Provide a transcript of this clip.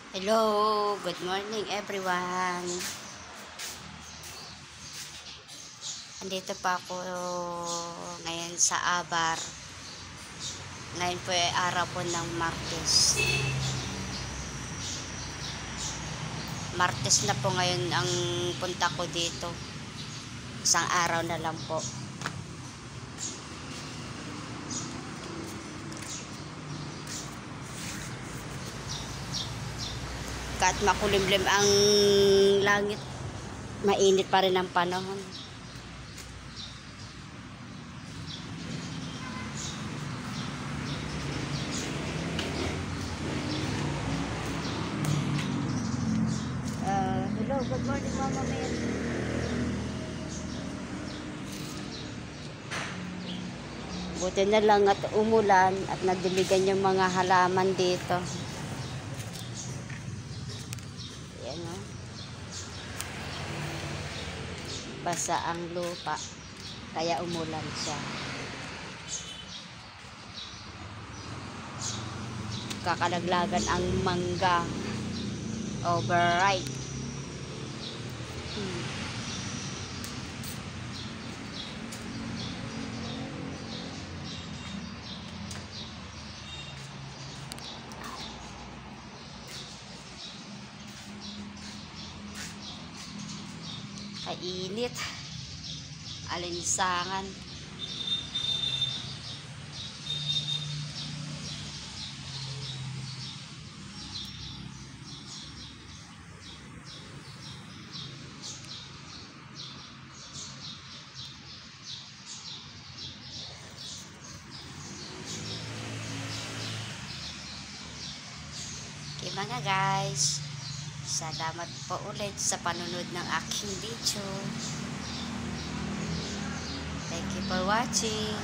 Hello, good morning everyone. Andito pa ako ngayon sa Abar. Ngayon po ay araw po ng Martes. Martes na po ngayon ang punta ko dito. Isang araw na lang po. Kahit makulimlim ang langit, mainit pa rin ang panahon. Hello, good morning Mama Mel. Buti na lang at umulan at nagdiligan yung mga halaman dito. Ayan o. Basa ang lupa. Kaya umulan siya. Kakalaglagan ang mangga. Overripe. Kainit. Alinsangan. Okay mga guys, salamat po ulit sa panunod ng aking video. Thank you for watching.